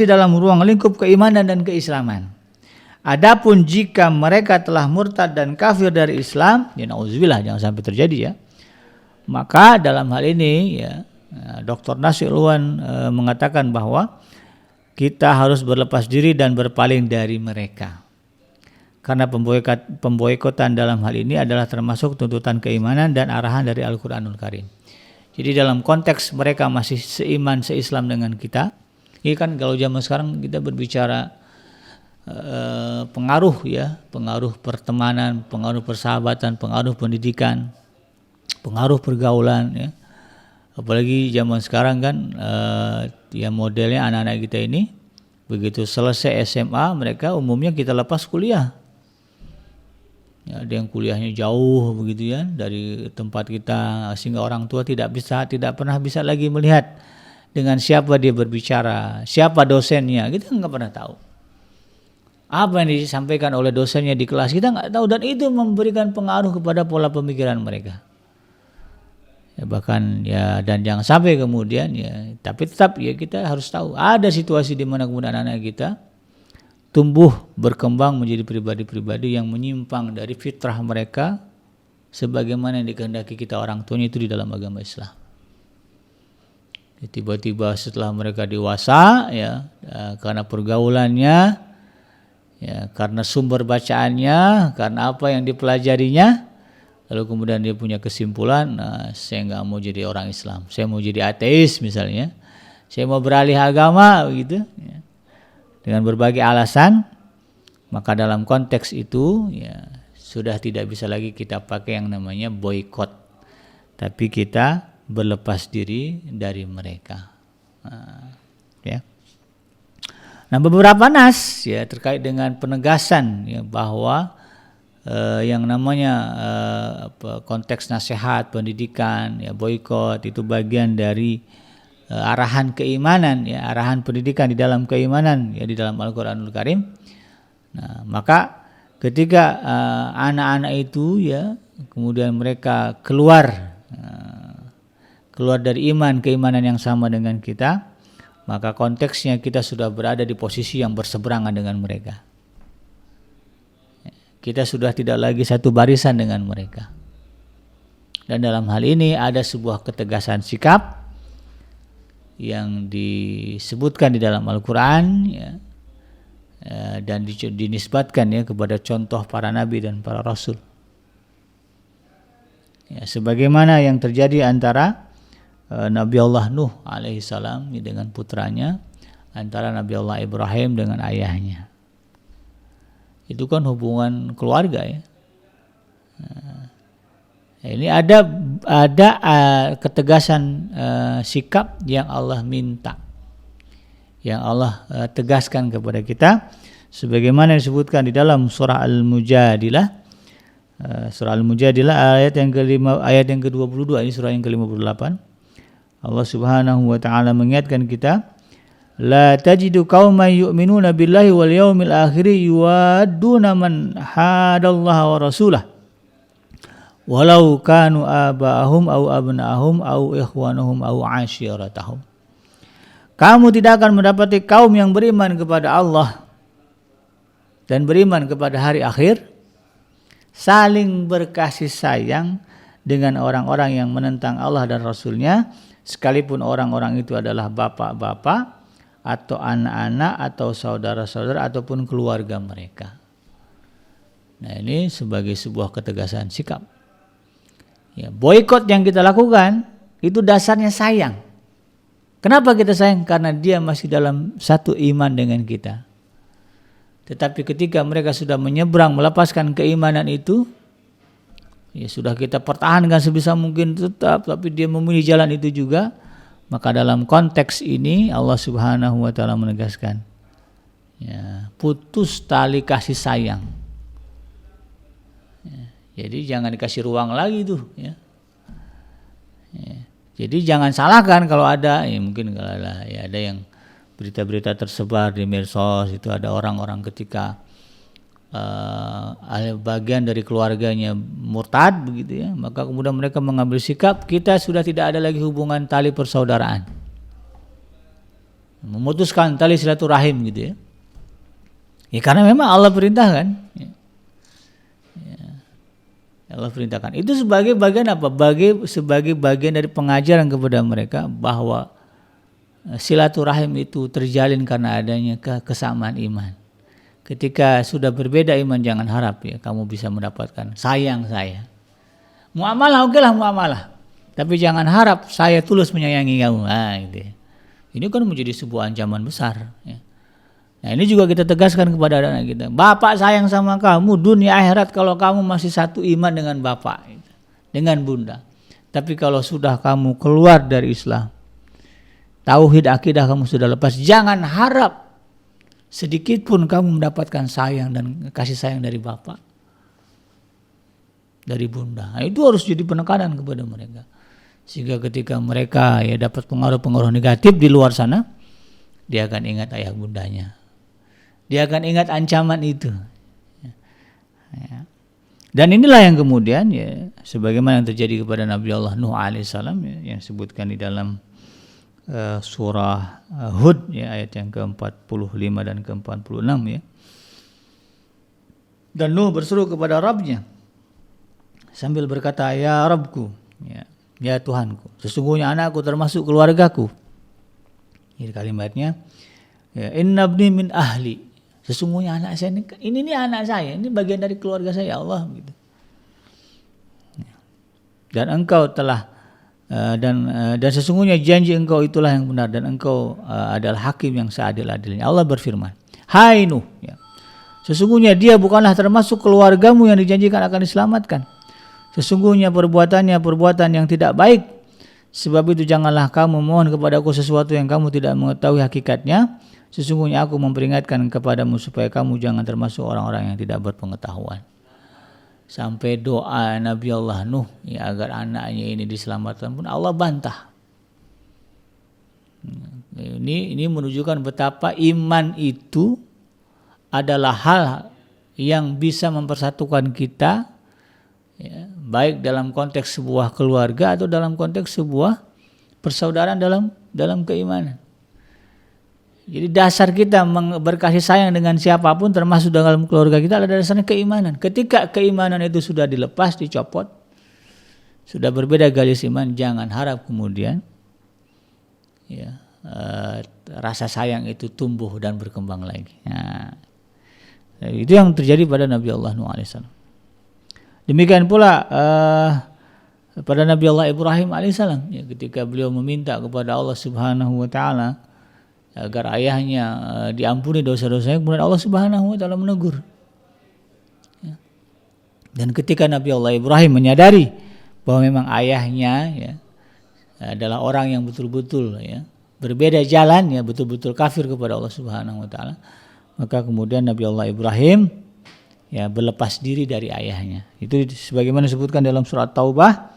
dalam ruang lingkup keimanan dan keislaman. Adapun jika mereka telah murtad dan kafir dari Islam, ya nauzubillah, jangan sampai terjadi ya, maka dalam hal ini ya Dr. Nasir Ulwan mengatakan bahwa kita harus berlepas diri dan berpaling dari mereka. Karena pemboikotan dalam hal ini adalah termasuk tuntutan keimanan dan arahan dari Al-Qur'anul Karim. Jadi dalam konteks mereka masih seiman, seislam dengan kita. Ini kan kalau zaman sekarang kita berbicara pengaruh ya, pengaruh pertemanan, pengaruh persahabatan, pengaruh pendidikan, pengaruh pergaulan ya. Apalagi zaman sekarang kan ya modelnya anak-anak kita ini begitu selesai SMA mereka umumnya kita lepas kuliah ya, ada yang kuliahnya jauh begitu ya dari tempat kita, sehingga orang tua tidak pernah bisa lagi melihat dengan siapa dia berbicara, siapa dosennya, kita nggak pernah tahu apa yang disampaikan oleh dosennya di kelas, kita nggak tahu, dan itu memberikan pengaruh kepada pola pemikiran mereka. Ya, bahkan ya, dan jangan sampai kemudian ya, tapi tetap ya kita harus tahu ada situasi di mana kemudian anak-anak kita tumbuh berkembang menjadi pribadi-pribadi yang menyimpang dari fitrah mereka sebagaimana yang dikehendaki kita orang tuanya itu di dalam agama Islam. Ya, tiba-tiba setelah mereka dewasa ya, karena pergaulannya ya, karena sumber bacaannya, karena apa yang dipelajarinya, lalu kemudian dia punya kesimpulan, saya nggak mau jadi orang Islam, saya mau jadi ateis misalnya, saya mau beralih agama begitu ya, dengan berbagai alasan. Maka dalam konteks itu ya sudah tidak bisa lagi kita pakai yang namanya boikot, tapi kita berlepas diri dari mereka ya. Nah, beberapa nas ya terkait dengan penegasan ya bahwa yang namanya konteks nasihat pendidikan ya, boikot itu bagian dari arahan keimanan ya, arahan pendidikan di dalam keimanan ya, di dalam Al-Qur'anul Karim. Nah, maka ketika anak-anak itu ya kemudian mereka keluar dari iman keimanan yang sama dengan kita, maka konteksnya kita sudah berada di posisi yang berseberangan dengan mereka. Kita sudah tidak lagi satu barisan dengan mereka. Dan dalam hal ini ada sebuah ketegasan sikap yang disebutkan di dalam Al-Quran ya, dan dinisbatkan ya kepada contoh para nabi dan para rasul. Ya, sebagaimana yang terjadi antara Nabi Allah Nuh alaihissalam dengan putranya, antara Nabi Allah Ibrahim dengan ayahnya. Itu kan hubungan keluarga ya. Ini ada ketegasan sikap yang Allah minta, yang Allah tegaskan kepada kita, sebagaimana disebutkan di dalam surah Al-Mujadilah. Surah Al-Mujadilah ayat yang ke-22, ini surah yang ke-58. Allah Subhanahu wa taala mengingatkan kita, la tajidu qauman yu'minuna billahi wal yaumil akhir yuwadduna man hadallaha wa rasulah walau kanu aba'ahum au abna'ahum au ikhwanuhum au ashiratahum. Kamu tidak akan mendapati kaum yang beriman kepada Allah dan beriman kepada hari akhir saling berkasih sayang dengan orang-orang yang menentang Allah dan Rasulnya, sekalipun orang-orang itu adalah bapak-bapak atau anak-anak atau saudara-saudara ataupun keluarga mereka. Nah, ini sebagai sebuah ketegasan sikap. Ya, boikot yang kita lakukan itu dasarnya sayang. Kenapa kita sayang? Karena dia masih dalam satu iman dengan kita. Tetapi ketika mereka sudah menyeberang, melepaskan keimanan itu, ya sudah kita pertahankan sebisa mungkin tetap, tapi dia memilih jalan itu juga, maka dalam konteks ini Allah Subhanahu wa taala menegaskan, ya, putus tali kasih sayang. Ya, jadi jangan dikasih ruang lagi tuh, ya. Ya, jadi jangan salahkan kalau ada, ya mungkin kalau ada yang berita-berita tersebar di medsos itu ada orang-orang ketika bagian dari keluarganya murtad begitu ya, maka kemudian mereka mengambil sikap kita sudah tidak ada lagi hubungan tali persaudaraan, memutuskan tali silaturahim gitu ya. Ya karena memang Allah perintahkan. Ya. Allah perintahkan. Itu sebagai bagian apa? Sebagai bagian dari pengajaran kepada mereka bahwa silaturahim itu terjalin karena adanya kesamaan iman. Ketika sudah berbeda iman, jangan harap ya kamu bisa mendapatkan sayang saya. Muamalah okelah muamalah, tapi jangan harap saya tulus menyayangi kamu. Nah, gitu. Ini kan menjadi sebuah ancaman besar. Ya. Nah ini juga kita tegaskan kepada anak kita. Bapak sayang sama kamu dunia akhirat kalau kamu masih satu iman dengan bapak, gitu, dengan bunda. Tapi kalau sudah kamu keluar dari Islam, tauhid akidah kamu sudah lepas, jangan harap sedikit pun kamu mendapatkan sayang dan kasih sayang dari bapak, dari bunda. Nah, itu harus jadi penekanan kepada mereka. Sehingga ketika mereka ya dapat pengaruh-pengaruh negatif di luar sana, dia akan ingat ayah bundanya. Dia akan ingat ancaman itu. Ya. Dan inilah yang kemudian ya sebagaimana yang terjadi kepada Nabi Allah Nuh alaihissalam ya, yang disebutkan di dalam surah Hud ya, ayat yang ke-45 dan ke-46 ya. Dan Nuh berseru kepada Rabbnya sambil berkata, ya Rabbku, ya Tuhanku, sesungguhnya anakku termasuk keluargaku. Ini kalimatnya, ya, inna ibni min ahli, sesungguhnya anak saya ini anak saya, ini bagian dari keluarga saya, Allah gitu. Dan engkau telah dan sesungguhnya janji engkau itulah yang benar dan engkau adalah hakim yang seadil-adilnya. Allah berfirman, hai Nuh, ya, sesungguhnya dia bukanlah termasuk keluargamu yang dijanjikan akan diselamatkan. Sesungguhnya perbuatannya perbuatan yang tidak baik. Sebab itu janganlah kamu mohon kepadaku sesuatu yang kamu tidak mengetahui hakikatnya. Sesungguhnya aku memperingatkan kepadamu supaya kamu jangan termasuk orang-orang yang tidak berpengetahuan. Sampai doa Nabi Allah Nuh ya, agar anaknya ini diselamatkan pun Allah bantah. Ini menunjukkan betapa iman itu adalah hal yang bisa mempersatukan kita, ya, baik dalam konteks sebuah keluarga atau dalam konteks sebuah persaudaraan dalam keimanan. Jadi dasar kita berkasih sayang dengan siapapun termasuk dalam keluarga kita adalah dasarnya keimanan. Ketika keimanan itu sudah dilepas, dicopot, sudah berbeda garis iman, jangan harap kemudian ya, rasa sayang itu tumbuh dan berkembang lagi. Nah, itu yang terjadi pada Nabi Allah Nuh alaihissalam. Demikian pula pada Nabi Allah Ibrahim alaihissalam ya, ketika beliau meminta kepada Allah Subhanahu wa taala agar ayahnya diampuni dosa-dosanya, kemudian Allah Subhanahu wa taala menegur. Ya. Dan ketika Nabi Allah Ibrahim menyadari bahwa memang ayahnya ya adalah orang yang betul-betul ya berbeda jalan, ya betul-betul kafir kepada Allah Subhanahu wa taala, maka kemudian Nabi Allah Ibrahim ya berlepas diri dari ayahnya. Itu sebagaimana disebutkan dalam surat Taubah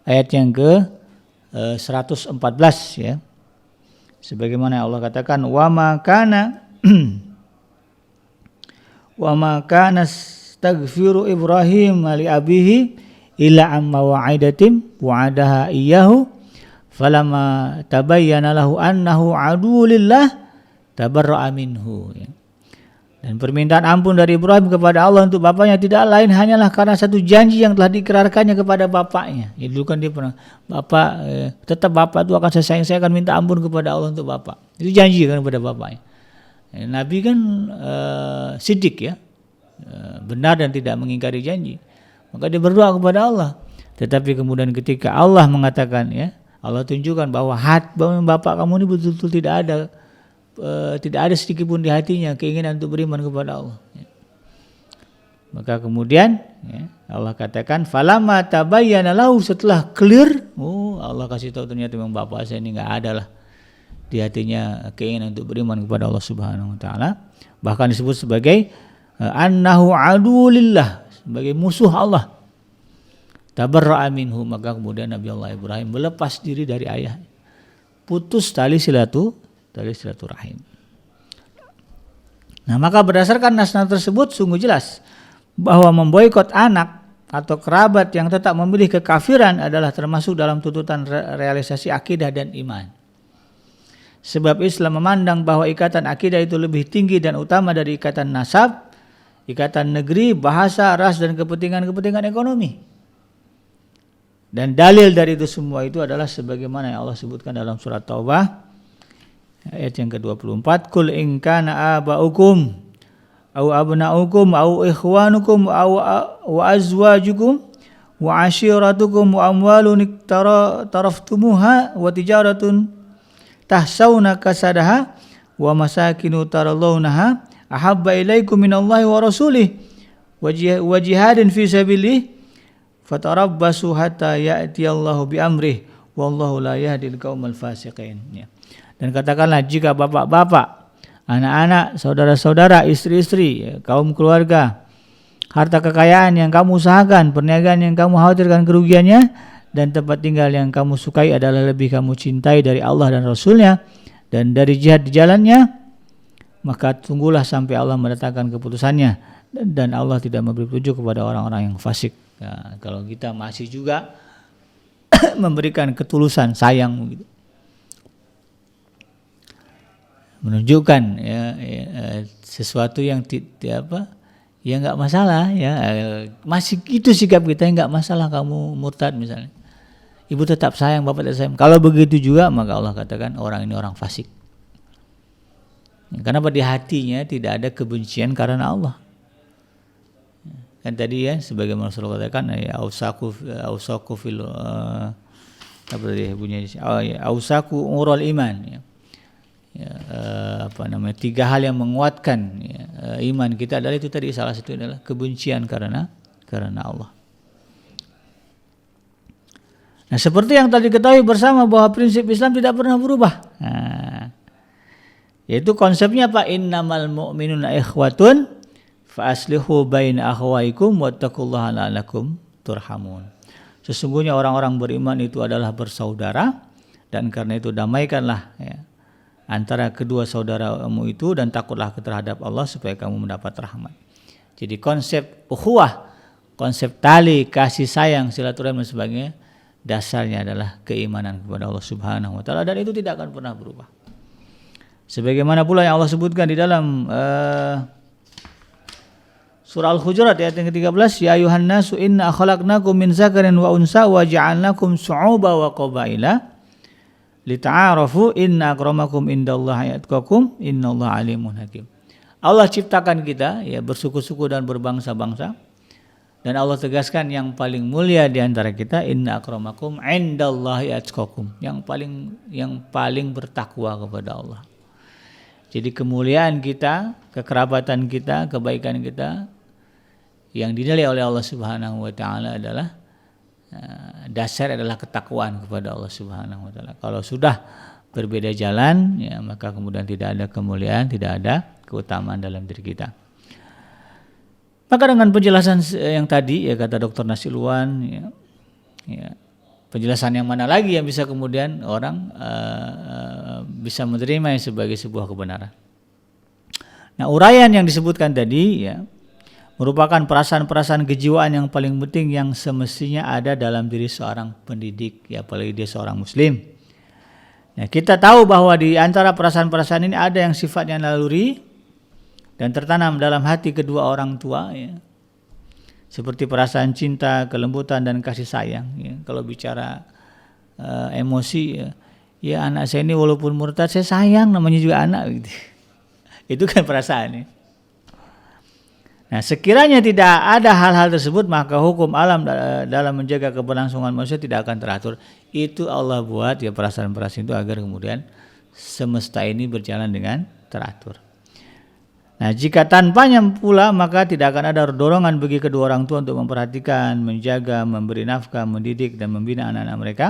ayat yang ke 114 ya. Sebagaimana Allah katakan wa ma kana astaghfiru Ibrahim li abihi illa amma wa'idatin wa'adaha iyyahu falamma tabayyana lahu annahu aduwwulillah tabarra'a minhu ya. Dan permintaan ampun dari Ibrahim kepada Allah untuk bapaknya tidak lain hanyalah karena satu janji yang telah diikrarkannya kepada bapaknya. Ya, dulu kan dia pernah tetap bapak itu akan saya akan minta ampun kepada Allah untuk bapak. Itu janji kan kepada bapaknya. Ya, Nabi kan siddiq ya, benar dan tidak mengingkari janji. Maka dia berdoa kepada Allah. Tetapi kemudian ketika Allah mengatakan ya, Allah tunjukkan bahwa bapak kamu ini betul-betul tidak ada sedikit pun di hatinya keinginan untuk beriman kepada Allah. Ya. Maka kemudian ya, Allah katakan falamma tabayyana lahu, setelah clear, Allah kasih tahu ternyata memang bapak saya ini enggak ada lah di hatinya keinginan untuk beriman kepada Allah Subhanahu wa taala. Bahkan disebut sebagai annahu aduwwulillah, sebagai musuh Allah. Tabarra'a minhu, maka kemudian Nabi Allah Ibrahim melepas diri dari ayahnya. Putus tali silaturahim. Nah, maka berdasarkan nas-nas tersebut sungguh jelas bahwa memboikot anak atau kerabat yang tetap memilih kekafiran adalah termasuk dalam tuntutan realisasi akidah dan iman. Sebab Islam memandang bahwa ikatan akidah itu lebih tinggi dan utama dari ikatan nasab, ikatan negeri, bahasa, ras, dan kepentingan ekonomi. Dan dalil dari itu semua itu adalah sebagaimana yang Allah sebutkan dalam surat Taubah ayat yang ke-24, kul in kana aba'ukum au abna'ukum au ikhwanukum au wa azwajukum wa ashiratukum wa amwalun taraftumuha wa tijaratun tahsawna kasadaha wa masakinu tarallawnaha ahabba ilaikum minallahi wa rasulih wa jihadin fi sabilih fatarabbasu hatta ya'tiyallahu bi amrih wallahu la yahdil qaumal fasiqin. Ya. Dan katakanlah jika bapak-bapak, anak-anak, saudara-saudara, istri-istri, kaum keluarga, harta kekayaan yang kamu usahakan, perniagaan yang kamu khawatirkan kerugiannya, dan tempat tinggal yang kamu sukai adalah lebih kamu cintai dari Allah dan Rasulnya dan dari jihad di jalannya, maka tunggulah sampai Allah mendatangkan keputusannya, dan Allah tidak memberi petunjuk kepada orang-orang yang fasik. Nah, kalau kita masih juga memberikan ketulusan sayang gitu, menunjukkan sesuatu yang nggak masalah ya, masih itu sikap kita, nggak masalah kamu murtad misalnya, ibu tetap sayang, bapak tetap sayang. Kalau begitu juga maka Allah katakan orang ini orang fasik. Karena di hatinya tidak ada kebencian karena Allah. Kan tadi ya, sebagaimana Rasulullah katakan ausaku fil apa tadi bunyinya, ausaku urul iman ya. Tiga hal yang menguatkan iman kita adalah itu tadi, salah satu adalah kebencian karena Allah. Nah, seperti yang tadi ketahui bersama bahwa prinsip Islam tidak pernah berubah. Yaitu konsepnya apa? Innamal mu'minuna ikhwatun fa aslihu baina akhawaikum wattaqullaha la'allakum turhamun. Sesungguhnya orang-orang beriman itu adalah bersaudara, dan karena itu damaikanlah antara kedua saudaramu itu dan takutlah terhadap Allah supaya kamu mendapat rahmat. Jadi konsep ukhuwah, konsep tali kasih sayang, silaturahim dan sebagainya, dasarnya adalah keimanan kepada Allah Subhanahu wa taala, dan itu tidak akan pernah berubah. Sebagaimana pula yang Allah sebutkan di dalam surah Al-Hujurat ayat yang ke-13, ya ayuhan nasu inna khalaqnakum min zakarin wa unsa wa ja'alnakum syu'uban wa qabaila lita'arafu inna akramakum indallahi atqakum innallaha alimun hakim. Allah ciptakan kita bersuku-suku dan berbangsa-bangsa, dan Allah tegaskan yang paling mulia di antara kita inna akramakum indallahi atqakum, yang paling bertakwa kepada Allah. Jadi kemuliaan kita, kekerabatan kita, kebaikan kita yang dinilai oleh Allah Subhanahu wa taala adalah dasar adalah ketakwaan kepada Allah Subhanahu wa taala. Kalau sudah berbeda jalan, ya maka kemudian tidak ada kemuliaan, tidak ada keutamaan dalam diri kita. Maka dengan penjelasan yang tadi, ya kata Dr. Nasilwan, ya, penjelasan yang mana lagi yang bisa kemudian orang bisa menerima sebagai sebuah kebenaran. Nah, uraian yang disebutkan tadi, ya, merupakan perasaan-perasaan kejiwaan yang paling penting yang semestinya ada dalam diri seorang pendidik, ya apalagi dia seorang muslim. Nah, kita tahu bahwa di antara perasaan-perasaan ini ada yang sifatnya naluri dan tertanam dalam hati kedua orang tua, ya. Seperti perasaan cinta, kelembutan dan kasih sayang, ya. Kalau bicara emosi, ya anak saya ini walaupun murtad saya sayang, namanya juga anak gitu. Itu kan perasaan, ya. Nah, sekiranya tidak ada hal-hal tersebut, maka hukum alam dalam menjaga keberlangsungan manusia tidak akan teratur. Itu Allah buat, ya, perasaan-perasaan itu agar kemudian semesta ini berjalan dengan teratur. Nah, jika tanpanya pula, maka tidak akan ada dorongan bagi kedua orang tua untuk memperhatikan, menjaga, memberi nafkah, mendidik dan membina anak-anak mereka.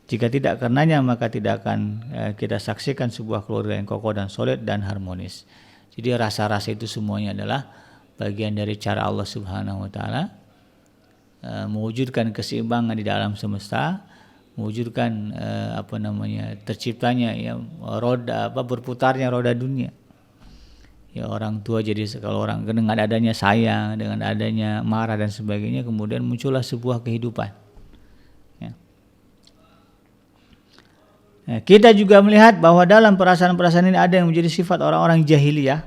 Jika tidak karenanya, maka tidak akan kita saksikan sebuah keluarga yang kokoh dan solid dan harmonis. Jadi rasa-rasa itu semuanya adalah bagian dari cara Allah Subhanahu wa taala mewujudkan keseimbangan di dalam semesta, mewujudkan terciptanya, ya, roda berputarnya roda dunia. Ya, orang tua jadi, kalau orang dengan adanya sayang, dengan adanya marah dan sebagainya, kemudian muncullah sebuah kehidupan. Ya. Nah, kita juga melihat bahwa dalam perasaan-perasaan ini ada yang menjadi sifat orang-orang jahiliyah,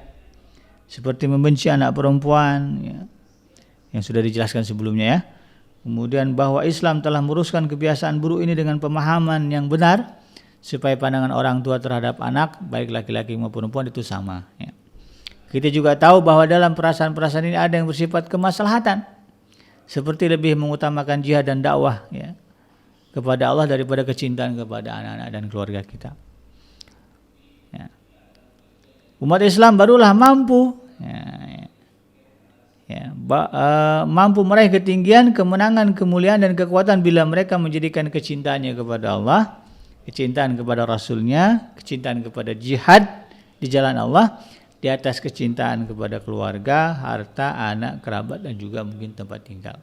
seperti membenci anak perempuan, ya, yang sudah dijelaskan sebelumnya, ya. Kemudian bahwa Islam telah merusakkan kebiasaan buruk ini dengan pemahaman yang benar, supaya pandangan orang tua terhadap anak, baik laki-laki maupun perempuan, itu sama, ya. Kita juga tahu bahwa dalam perasaan-perasaan ini ada yang bersifat kemaslahatan, seperti lebih mengutamakan jihad dan dakwah, ya, kepada Allah daripada kecintaan kepada anak-anak dan keluarga kita. Ya. Umat Islam barulah mampu mampu meraih ketinggian, kemenangan, kemuliaan dan kekuatan bila mereka menjadikan kecintaannya kepada Allah, kecintaan kepada Rasulnya, kecintaan kepada jihad di jalan Allah di atas kecintaan kepada keluarga, harta, anak, kerabat dan juga mungkin tempat tinggal.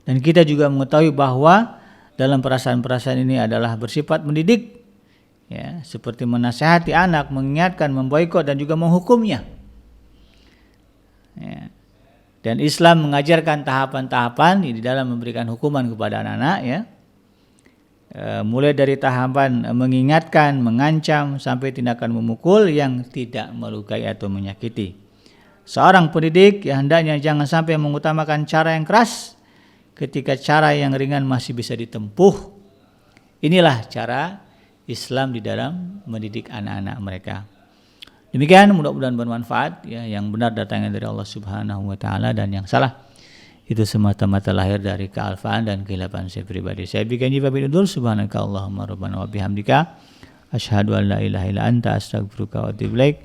Dan kita juga mengetahui bahwa dalam perasaan-perasaan ini adalah bersifat mendidik, ya, seperti menasihati anak, mengingatkan, memboikot dan juga menghukumnya. Ya. Dan Islam mengajarkan tahapan-tahapan di dalam memberikan hukuman kepada anak-anak, ya. Mulai dari tahapan mengingatkan, mengancam sampai tindakan memukul yang tidak melukai atau menyakiti. Seorang pendidik, ya, hendaknya jangan sampai mengutamakan cara yang keras ketika cara yang ringan masih bisa ditempuh. Inilah cara Islam di dalam mendidik anak-anak mereka. Demikian, mudah-mudahan bermanfaat, ya. Yang benar datangnya dari Allah Subhanahu wa taala dan yang salah itu semata-mata lahir dari kealfaan dan kehilapan saya pribadi. Saya bikin pamit undur. Subhanaka Allahumma rabbana wa bihamdika asyhadu an la ilaha illa anta astaghfiruka wa atubu ilaik.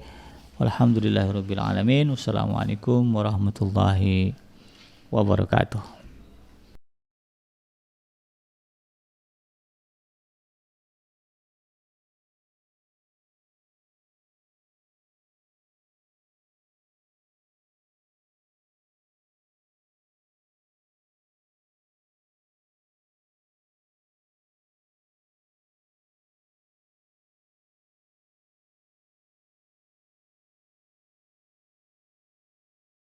Walhamdulillahirabbil alamin. Wassalamualaikum warahmatullahi wabarakatuh.